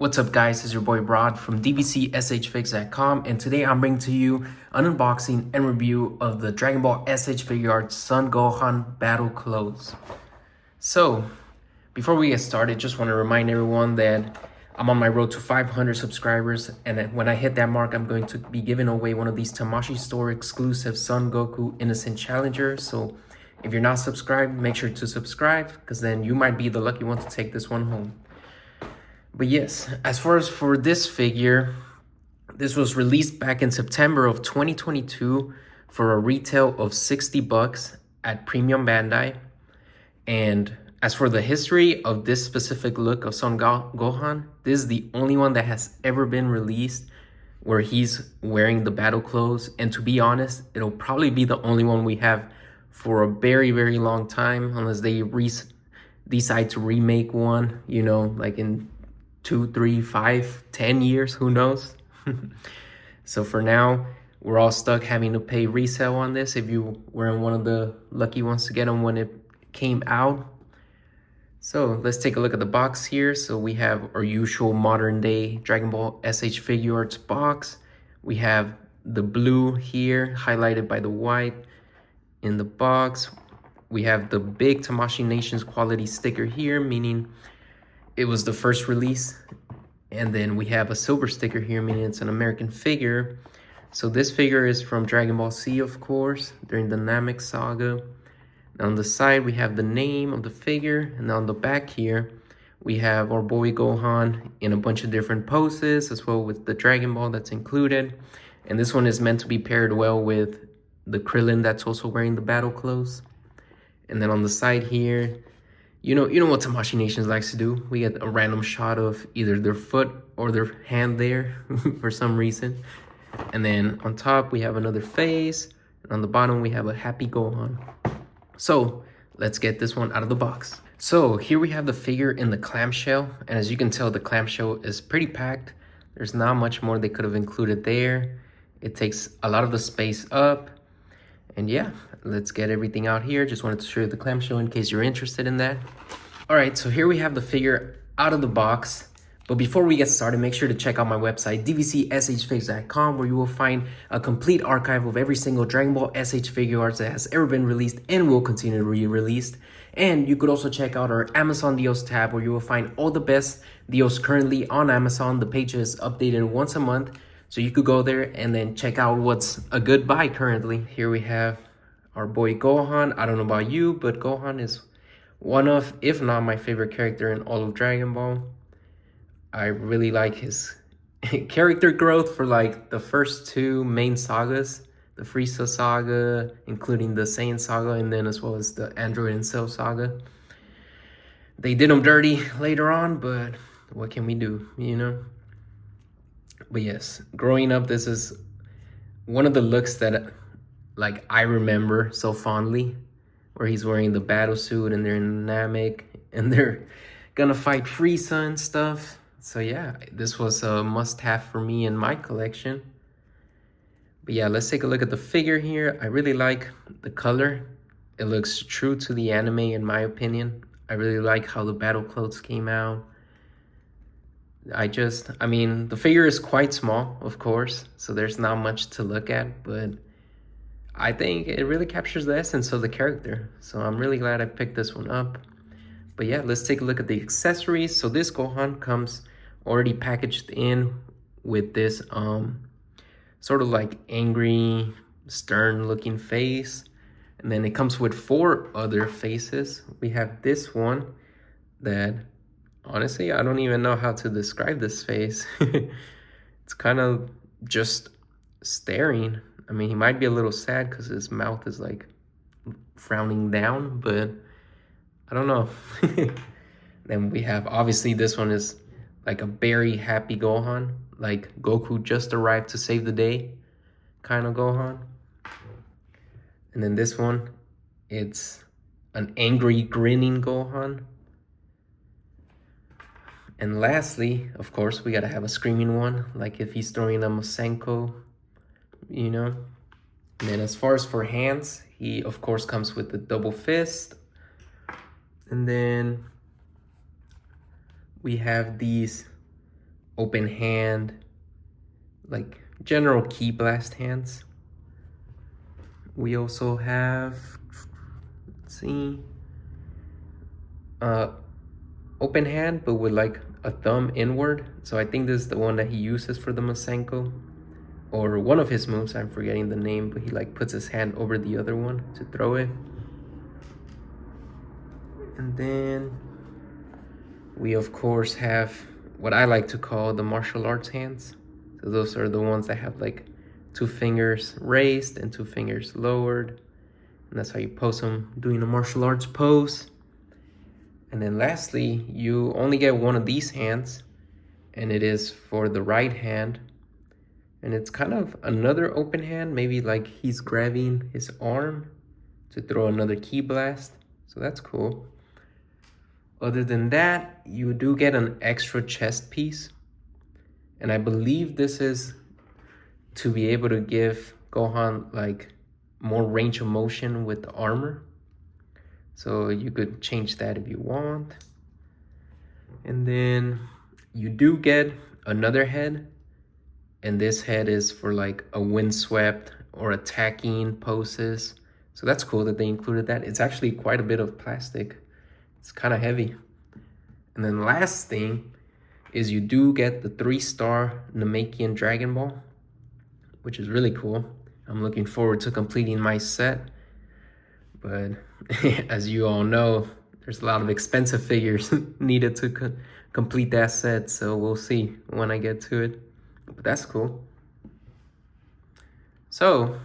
What's up guys, it's your boy Rod from DBZSHFIGS.com, and today I'm bringing to you an unboxing and review of the Dragon Ball S.H.Figuarts Son Gohan Battle Clothes. So, before we get started, just want to remind everyone that I'm on my road to 500 subscribers, and when I hit that mark, I'm going to be giving away one of these Tamashii Store exclusive Son Goku Innocent Challenger. So, if you're not subscribed, make sure to subscribe, because then you might be the lucky one to take this one home. But yes, as far as for this figure, this was released back in September of 2022 for a retail of $60 at Premium Bandai. And as for the history of this specific look of Son Gohan, this is the only one that has ever been released where he's wearing the battle clothes. And to be honest, it'll probably be the only one we have for a very, very long time, unless they decide to remake one, you know, like in 2, 3, 5, 10 years, who knows? So for now, we're all stuck having to pay resale on this if you weren't one of the lucky ones to get them when it came out. So let's take a look at the box here. So we have our usual modern day Dragon Ball S.H.Figuarts box. We have the blue here highlighted by the white in the box. We have the big Tamashii Nations quality sticker here, meaning it was the first release. And then we have a silver sticker here, meaning it's an American figure. So this figure is from Dragon Ball Z, of course, during the Namek saga. And on the side, we have the name of the figure. And on the back here, we have our boy Gohan in a bunch of different poses, as well with the Dragon Ball that's included. And this one is meant to be paired well with the Krillin that's also wearing the battle clothes. And then on the side here, you know what Tamashii Nations likes to do. We get a random shot of either their foot or their hand there for some reason. And then on top, we have another face. And on the bottom, we have a happy Gohan. So let's get this one out of the box. So here we have the figure in the clamshell. And as you can tell, the clamshell is pretty packed. There's not much more they could have included there. It takes a lot of the space up. And yeah, let's get everything out here. Just wanted to show you the clamshell in case you're interested in that. All right, so here we have the figure out of the box. But before we get started, make sure to check out my website, DBZSHFIGS.com, where you will find a complete archive of every single Dragon Ball S.H.Figuarts that has ever been released and will continue to be released. And you could also check out our Amazon deals tab, where you will find all the best deals currently on Amazon. The page is updated once a month. So you could go there and then check out what's a good buy currently. Here we have our boy Gohan. I don't know about you, but Gohan is one of, if not my favorite character in all of Dragon Ball. I really like his character growth for like the first two main sagas. The Frieza saga, including the Saiyan saga, and then as well as the Android and Cell saga. They did him dirty later on, but what can we do, you know? But yes, growing up, this is one of the looks that like I remember so fondly, where he's wearing the battle suit and they're in Namek and they're gonna fight Frieza and stuff. So yeah, this was a must-have for me in my collection. But yeah, let's take a look at the figure here. I really like the color. It looks true to the anime in my opinion. I really like how the battle clothes came out. I mean, the figure is quite small, of course, so there's not much to look at, but I think it really captures the essence of the character. So I'm really glad I picked this one up. But yeah, let's take a look at the accessories. So this Gohan comes already packaged in with this sort of like angry, stern looking face. And then it comes with 4 other faces. We have this one that, honestly, I don't even know how to describe this face. It's kind of just staring. I mean, he might be a little sad because his mouth is like frowning down, but I don't know. Then we have, obviously, this one is like a very happy Gohan, like Goku just arrived to save the day kind of Gohan. And then this one, it's an angry, grinning Gohan. And lastly, of course, we gotta have a screaming one, like if he's throwing a Masenko, you know. And then as far as for hands, he of course comes with the double fist. And then we have these open hand, like general ki blast hands. We also have, let's see, open hand, but with like a thumb inward. So I think this is the one that he uses for the Masenko, or one of his moves. I'm forgetting the name, but he like puts his hand over the other one to throw it. And then we of course have what I like to call the martial arts hands. So those are the ones that have like 2 fingers raised and 2 fingers lowered. And that's how you pose them doing a martial arts pose. And then lastly, you only get one of these hands, and it is for the right hand. And it's kind of another open hand, maybe like he's grabbing his arm to throw another ki blast. So that's cool. Other than that, you do get an extra chest piece. And I believe this is to be able to give Gohan like more range of motion with the armor. So you could change that if you want. And then you do get another head. And this head is for like a windswept or attacking poses. So that's cool that they included that. It's actually quite a bit of plastic. It's kind of heavy. And then last thing is you do get the 3-star Namekian Dragon Ball, which is really cool. I'm looking forward to completing my set. But as you all know, there's a lot of expensive figures needed to complete that set. So we'll see when I get to it. But that's cool. So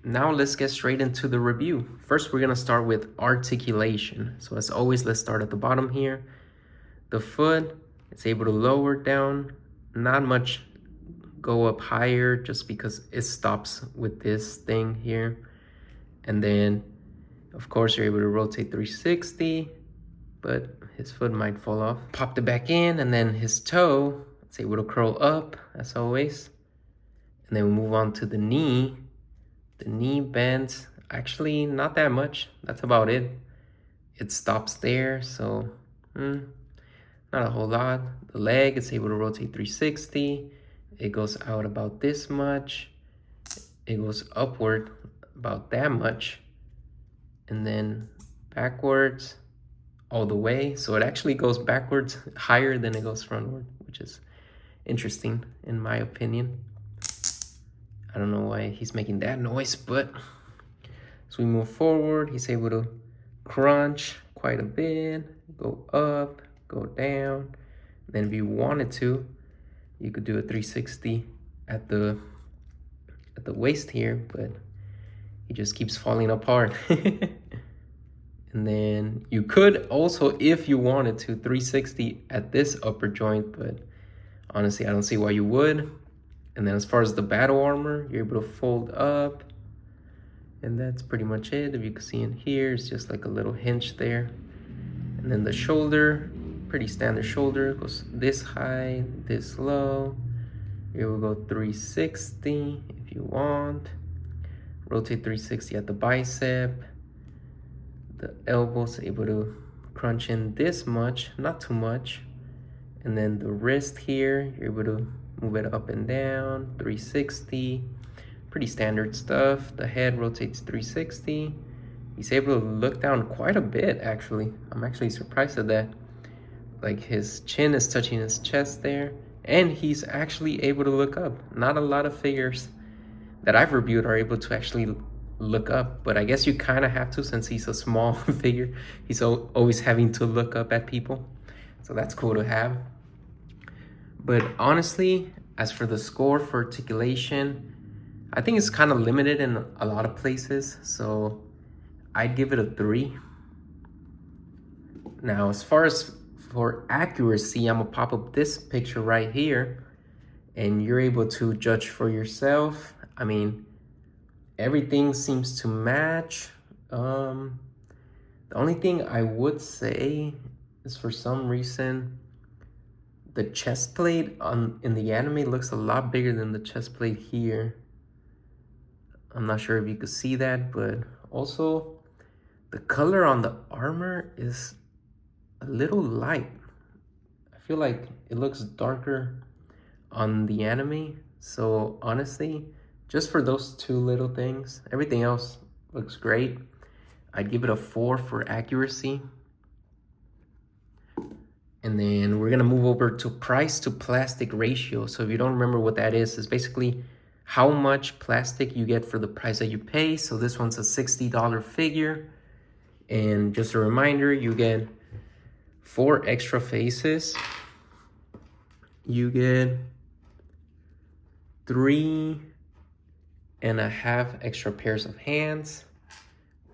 now let's get straight into the review. First, we're gonna start with articulation. So as always, let's start at the bottom here. The foot, it's able to lower down, not much go up higher just because it stops with this thing here. And then of course you're able to rotate 360, but his foot might fall off. Popped it back in, and then his toe, it's able to curl up as always. And then we move on to the knee. The knee bends, actually not that much, that's about it. It stops there, so not a whole lot. The leg, it's able to rotate 360. It goes out about this much. It goes upward about that much. And then backwards all the way. So it actually goes backwards higher than it goes frontward, which is interesting in my opinion. I don't know why he's making that noise, but as we move forward, he's able to crunch quite a bit, go up, go down. And then if you wanted to, you could do a 360 at the waist here, but he just keeps falling apart. And then you could also, if you wanted to, 360 at this upper joint, but honestly, I don't see why you would. And then as far as the battle armor, you're able to fold up. And that's pretty much it. If you can see in here, it's just like a little hinge there. And then the shoulder, pretty standard shoulder, goes this high, this low. Here we go 360 if you want. Rotate 360 at the bicep. The elbow's able to crunch in this much, not too much. And then the wrist here, you're able to move it up and down, 360. Pretty standard stuff. The head rotates 360. He's able to look down quite a bit, actually. I'm actually surprised at that. Like his chin is touching his chest there. And he's actually able to look up. Not a lot of figures that I've reviewed are able to actually look up, but I guess you kind of have to since he's a small figure. He's always having to look up at people, so that's cool to have. But honestly, as for the score for articulation, I think it's kind of limited in a lot of places, so I'd give it a 3. Now, as far as for accuracy, I'm gonna pop up this picture right here, and you're able to judge for yourself. I mean, everything seems to match. The only thing I would say is for some reason, the chest plate in the anime looks a lot bigger than the chest plate here. I'm not sure if you could see that, but also the color on the armor is a little light. I feel like it looks darker on the anime. So honestly, just for those two little things, everything else looks great. I'd give it a 4 for accuracy. And then we're gonna move over to price to plastic ratio. So if you don't remember what that is, it's basically how much plastic you get for the price that you pay. So this one's a $60 figure. And just a reminder, you get 4 extra faces. You get 3.5 extra pairs of hands.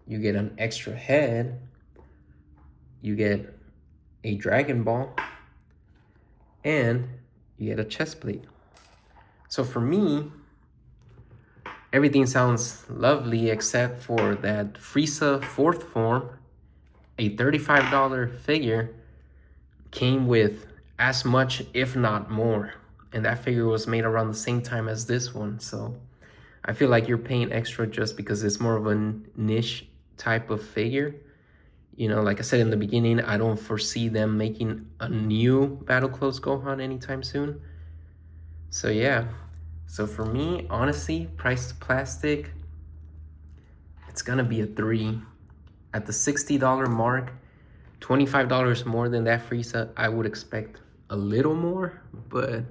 You get an extra head. You get a Dragon Ball, and you get a chest plate. So for me, everything sounds lovely except for that Frieza 4th form, a $35 figure, came with as much, if not more. And that figure was made around the same time as this one. So I feel like you're paying extra just because it's more of a niche type of figure. You know, like I said in the beginning, I don't foresee them making a new Battle Clothes Gohan anytime soon. So yeah, so for me, honestly, price to plastic, it's gonna be a 3. At the $60 mark, $25 more than that Frieza, I would expect a little more, but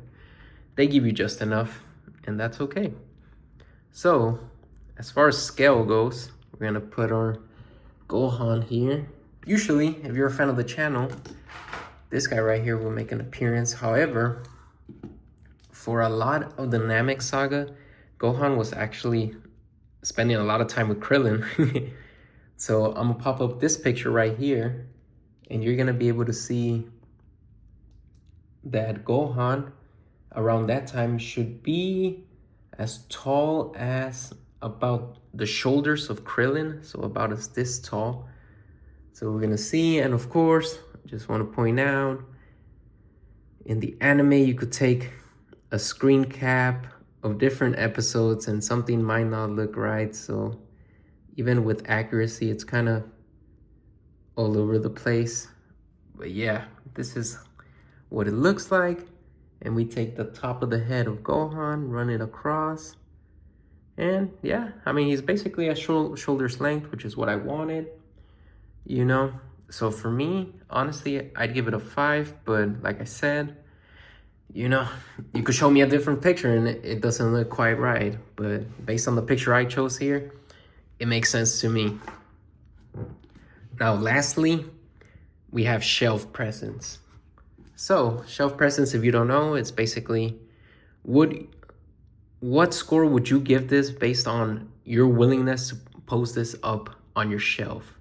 they give you just enough, and that's okay. So, as far as scale goes, we're gonna put our Gohan here. Usually, if you're a fan of the channel, this guy right here will make an appearance. However, for a lot of the Namek saga, Gohan was actually spending a lot of time with Krillin. So I'm gonna pop up this picture right here, and you're gonna be able to see that Gohan around that time should be as tall as about the shoulders of Krillin, so about as this tall. So we're gonna see, and of course, I just want to point out, in the anime, you could take a screen cap of different episodes and something might not look right. So even with accuracy, it's kind of all over the place. But yeah, this is what it looks like. And we take the top of the head of Gohan, run it across. And yeah, I mean, he's basically at shoulder's length, which is what I wanted. You know, so for me, honestly, I'd give it a 5, but like I said, you know, you could show me a different picture and it doesn't look quite right, but based on the picture I chose here, it makes sense to me. Now, lastly, we have shelf presence. So, shelf presence, if you don't know, it's basically, what score would you give this based on your willingness to post this up on your shelf?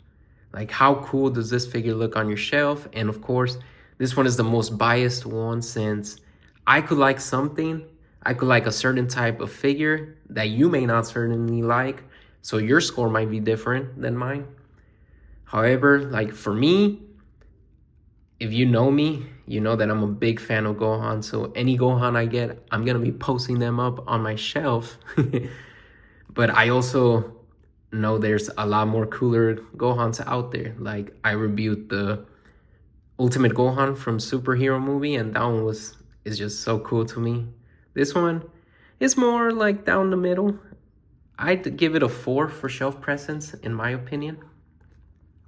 Like, how cool does this figure look on your shelf? And of course, this one is the most biased one, since I could like something, I could like a certain type of figure that you may not certainly like, so your score might be different than mine. However, like for me, if you know me, you know that I'm a big fan of Gohan, so any Gohan I get, I'm gonna be posting them up on my shelf. But I also know there's a lot more cooler Gohans out there. Like, I reviewed the Ultimate Gohan from Superhero movie, and that one is just so cool to me. This one is more like down the middle. I'd give it a 4 for shelf presence, in my opinion.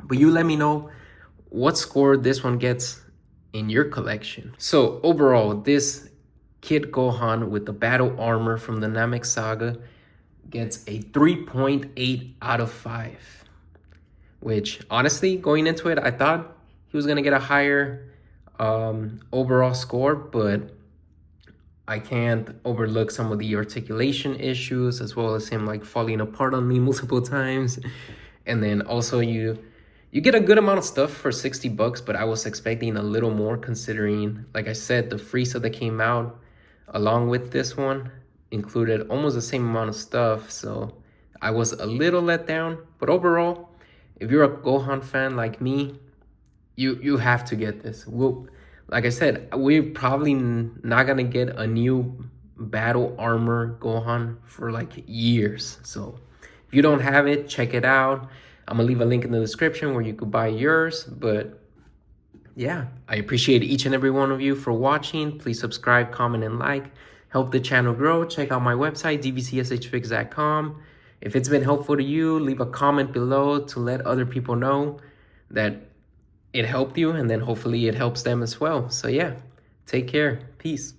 But you let me know what score this one gets in your collection. So overall, this Kid Gohan with the battle armor from the Namek saga gets a 3.8 out of 5. Which, honestly, going into it, I thought he was going to get a higher overall score, but I can't overlook some of the articulation issues, as well as him like falling apart on me multiple times. And then also you get a good amount of stuff for $60, but I was expecting a little more, considering, like I said, the Frieza that came out along with this one included almost the same amount of stuff. So I was a little let down, but overall, if you're a Gohan fan like me, you have to get this. Like I said, we're probably not gonna get a new battle armor Gohan for like years. So if you don't have it, check it out. I'm gonna leave a link in the description where you could buy yours. But yeah, I appreciate each and every one of you for watching. Please subscribe, comment, and like. Help the channel grow. Check out my website, DBZSHFIGS.com. If it's been helpful to you, leave a comment below to let other people know that it helped you, and then hopefully it helps them as well. So yeah, take care. Peace.